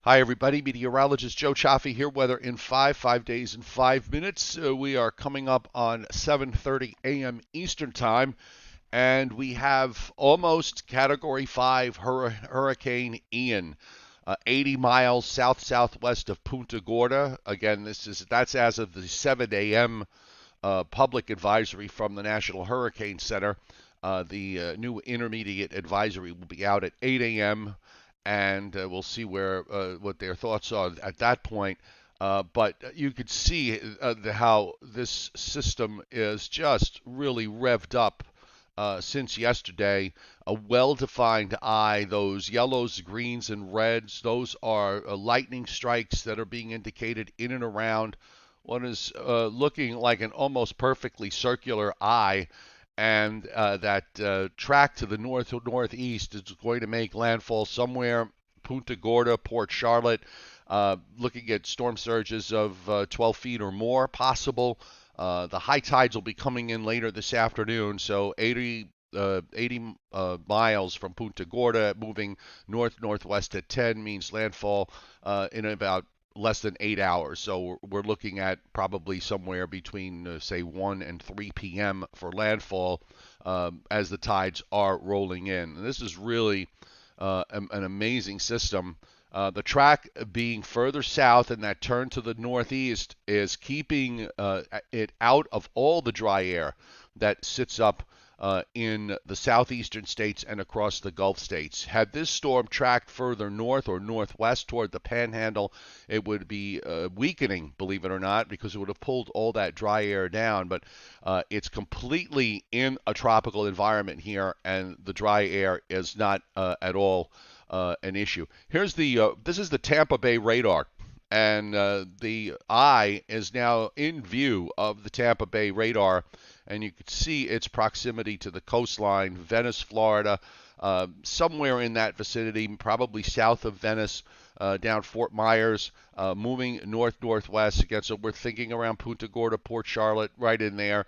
Hi, everybody. Meteorologist Joe Cioffi here. Weather in 5 days and 5 minutes. We are coming up on 7:30 a.m. Eastern Time, and we have almost Category 5 Hurricane Ian, 80 miles south-southwest of Punta Gorda. Again, that's as of the 7 a.m. Public advisory from the National Hurricane Center. The new intermediate advisory will be out at 8 a.m. and we'll see what their thoughts are at that point. But you could see how this system is just really revved up since yesterday. A well-defined eye, those yellows, greens, and reds, those are lightning strikes that are being indicated in and around what is looking like an almost perfectly circular eye. And that track to the northeast is going to make landfall somewhere Punta Gorda, Port Charlotte, looking at storm surges of 12 feet or more possible. The high tides will be coming in later this afternoon, so 80 miles from Punta Gorda, moving north-northwest at 10 means landfall in about less than 8 hours. So we're looking at probably somewhere between, say, 1 and 3 p.m. for landfall as the tides are rolling in. And this is really an amazing system. The track being further south and that turn to the northeast is keeping it out of all the dry air that sits up in the southeastern states and across the Gulf states. Had this storm tracked further north or northwest toward the Panhandle, it would be weakening, believe it or not, because it would have pulled all that dry air down. But it's completely in a tropical environment here, and the dry air is not at all an issue. This is the Tampa Bay radar. And the eye is now in view of the Tampa Bay radar, and you can see its proximity to the coastline, Venice, Florida, somewhere in that vicinity, probably south of Venice, down Fort Myers, moving north-northwest again. So we're thinking around Punta Gorda, Port Charlotte, right in there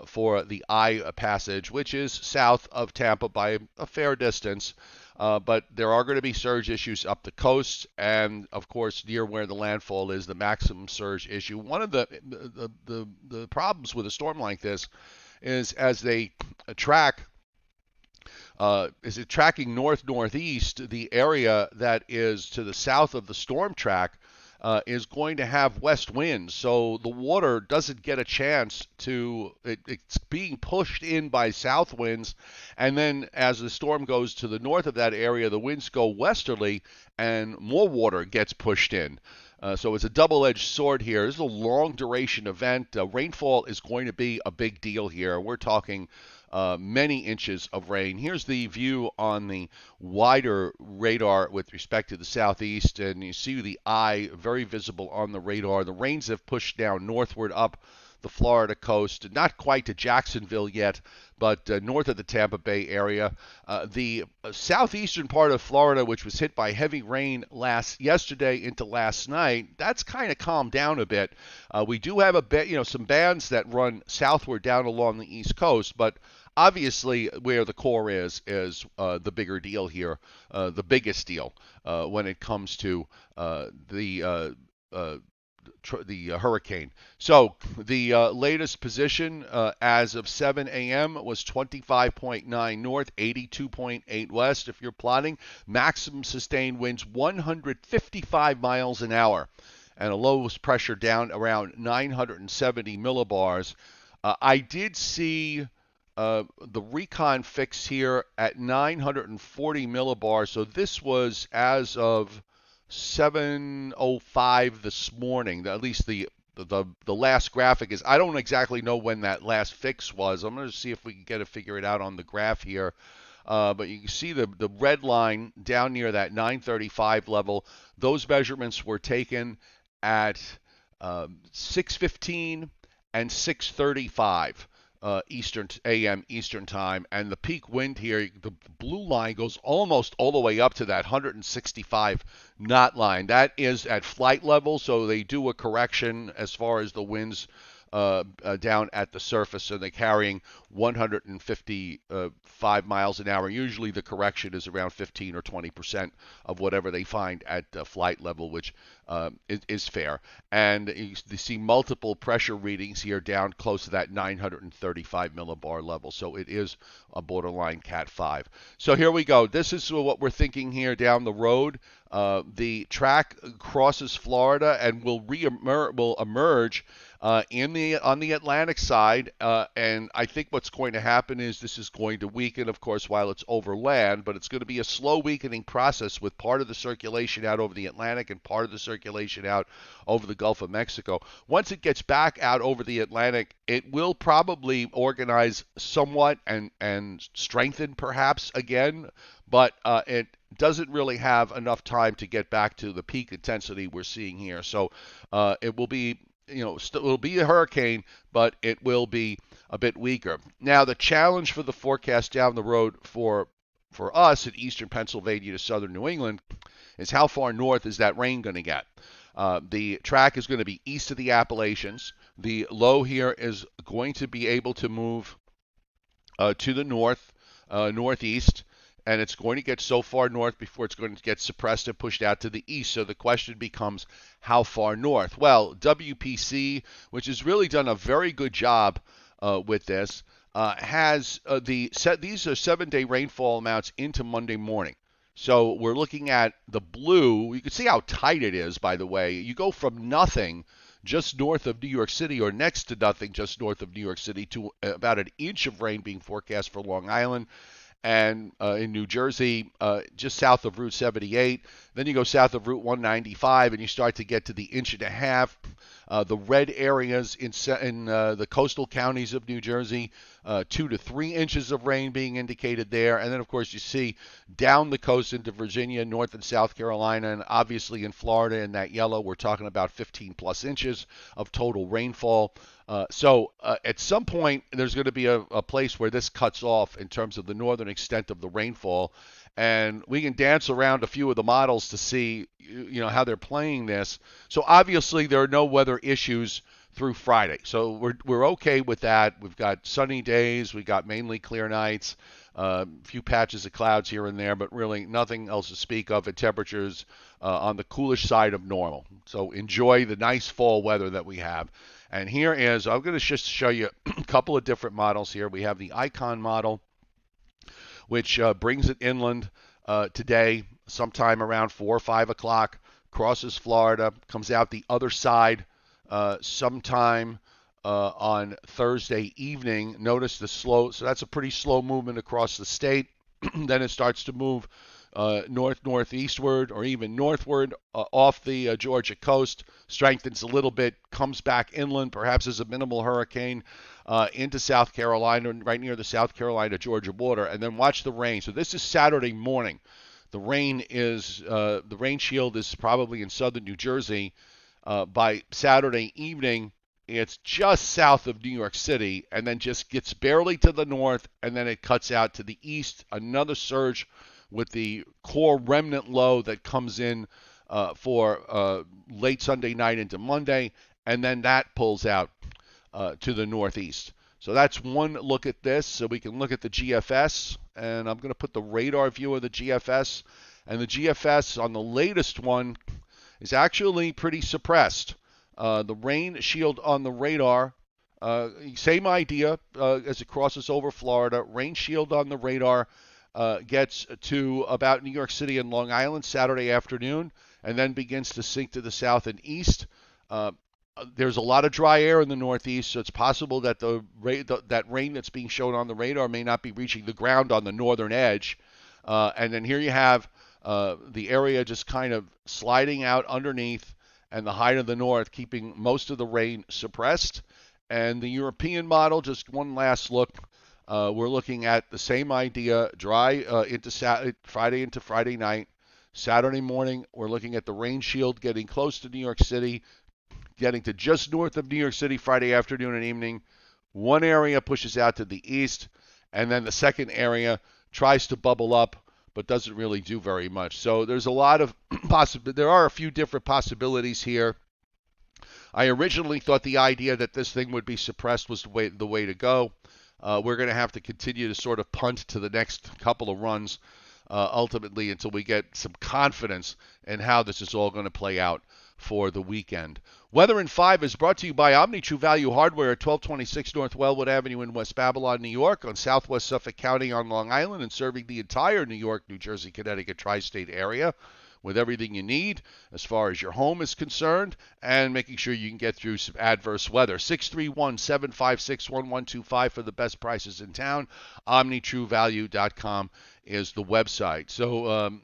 for the eye passage, which is south of Tampa by a fair distance. But there are going to be surge issues up the coast, and of course near where the landfall is, the maximum surge issue. One of the problems with a storm like this is as they track. Is it tracking north-northeast? The area that is to the south of the storm track is going to have west winds, so the water doesn't get a chance to. It's being pushed in by south winds, and then as the storm goes to the north of that area, the winds go westerly, and more water gets pushed in. So it's a double-edged sword here. This is a long-duration event. Rainfall is going to be a big deal here. We're talking many inches of rain. Here's the view on the wider radar with respect to the southeast, and you see the eye very visible on the radar. The rains have pushed down northward up the Florida coast, not quite to Jacksonville yet, but north of the Tampa Bay area. The southeastern part of Florida, which was hit by heavy rain yesterday into last night, that's kind of calmed down a bit. We do have some bands that run southward down along the East Coast, but obviously where the core is the bigger deal here, the biggest deal when it comes to the hurricane. So the latest position as of 7 a.m. was 25.9 north, 82.8 west. If you're plotting, maximum sustained winds 155 miles an hour, and a lowest pressure down around 970 millibars. I did see the recon fix here at 940 millibars. So this was as of 7:05 this morning. At least the last graphic is. I don't exactly know when that last fix was. I'm going to see if we can figure it out on the graph here. But you can see the red line down near that 935 level. Those measurements were taken at 6:15 and 6:35. Eastern AM Eastern time, and the peak wind here, the blue line goes almost all the way up to that 165 knot line. That is at flight level, so they do a correction as far as the winds down at the surface, and they're carrying 155 miles an hour. Usually the correction is around 15 or 20% of whatever they find at flight level, which is fair. And you see multiple pressure readings here down close to that 935 millibar level. So it is a borderline Cat 5. So here we go. This is what we're thinking here down the road. The track crosses Florida and will emerge on the Atlantic side, and I think what's going to happen is this is going to weaken, of course, while it's over land, but it's going to be a slow weakening process with part of the circulation out over the Atlantic and part of the circulation out over the Gulf of Mexico. Once it gets back out over the Atlantic, it will probably organize somewhat and strengthen perhaps again, but it doesn't really have enough time to get back to the peak intensity we're seeing here. So it will be, it'll be a hurricane, but it will be a bit weaker. Now, the challenge for the forecast down the road for us in eastern Pennsylvania to southern New England is how far north is that rain going to get? The track is going to be east of the Appalachians. The low here is going to be able to move to the northeast, and it's going to get so far north before it's going to get suppressed and pushed out to the east. So the question becomes, how far north? Well, WPC, which has really done a very good job with this, has these are 7-day rainfall amounts into Monday morning. So we're looking at the blue. You can see how tight it is, by the way. You go from nothing just north of New York City, or next to nothing just north of New York City, to about an inch of rain being forecast for Long Island and in New Jersey, just south of Route 78. Then you go south of Route 195, and you start to get to the inch and a half. The red areas in the coastal counties of New Jersey, 2 to 3 inches of rain being indicated there. And then, of course, you see down the coast into Virginia, North and South Carolina, and obviously in Florida in that yellow, we're talking about 15 plus inches of total rainfall. So at some point, there's going to be a place where this cuts off in terms of the northern extent of the rainfall. And we can dance around a few of the models to see, how they're playing this. So obviously there are no weather issues through Friday. So we're okay with that. We've got sunny days. We've got mainly clear nights. A few patches of clouds here and there, but really nothing else to speak of. And temperatures on the coolish side of normal. So enjoy the nice fall weather that we have. And here is, I'm going to just show you a couple of different models here. We have the Icon model, which brings it inland today sometime around 4 or 5 o'clock, crosses Florida, comes out the other side sometime on Thursday evening. Notice the slow, so that's a pretty slow movement across the state. Then it starts to move northeastward or even northward off the Georgia coast, strengthens a little bit, comes back inland, perhaps as a minimal hurricane into South Carolina, right near the South Carolina-Georgia border, and then watch the rain. So this is Saturday morning. The rain shield is probably in southern New Jersey. By Saturday evening, it's just south of New York City, and then just gets barely to the north, and then it cuts out to the east. Another surge with the core remnant low that comes in for late Sunday night into Monday, and then that pulls out to the northeast. So that's one look at this. So we can look at the GFS, and I'm going to put the radar view of the GFS. And the GFS on the latest one is actually pretty suppressed. The rain shield on the radar, same idea as it crosses over Florida. Rain shield on the radar gets to about New York City and Long Island Saturday afternoon, and then begins to sink to the south and east. There's a lot of dry air in the northeast, so it's possible that that rain that's being shown on the radar may not be reaching the ground on the northern edge. And then here you have the area just kind of sliding out underneath, and the high to the north keeping most of the rain suppressed. And the European model, just one last look. We're looking at the same idea, dry into Friday into Friday night. Saturday morning, we're looking at the rain shield getting close to New York City, getting to just north of New York City Friday afternoon and evening. One area pushes out to the east, and then the second area tries to bubble up, but doesn't really do very much. So there's a lot of there are a few different possibilities here. I originally thought the idea that this thing would be suppressed was the way to go. We're going to have to continue to sort of punt to the next couple of runs ultimately until we get some confidence in how this is all going to play out for the weekend. Weather in 5 is brought to you by Omni True Value Hardware at 1226 North Wellwood Avenue in West Babylon, New York, on Southwest Suffolk County on Long Island, and serving the entire New York, New Jersey, Connecticut tri-state area with everything you need as far as your home is concerned, and making sure you can get through some adverse weather. 631-756-1125 for the best prices in town. OmniTrueValue.com is the website. So,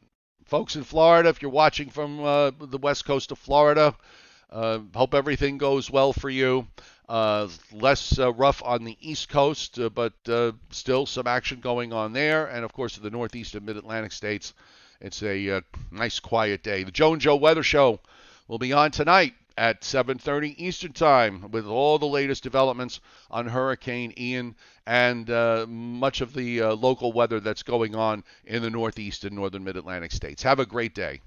folks in Florida, if you're watching from the west coast of Florida, hope everything goes well for you. Less rough on the East Coast, but still some action going on there. And, of course, in the Northeast and Mid-Atlantic states, it's a nice, quiet day. The Joe and Joe Weather Show will be on tonight at 7:30 Eastern Time with all the latest developments on Hurricane Ian and much of the local weather that's going on in the Northeast and Northern Mid-Atlantic states. Have a great day.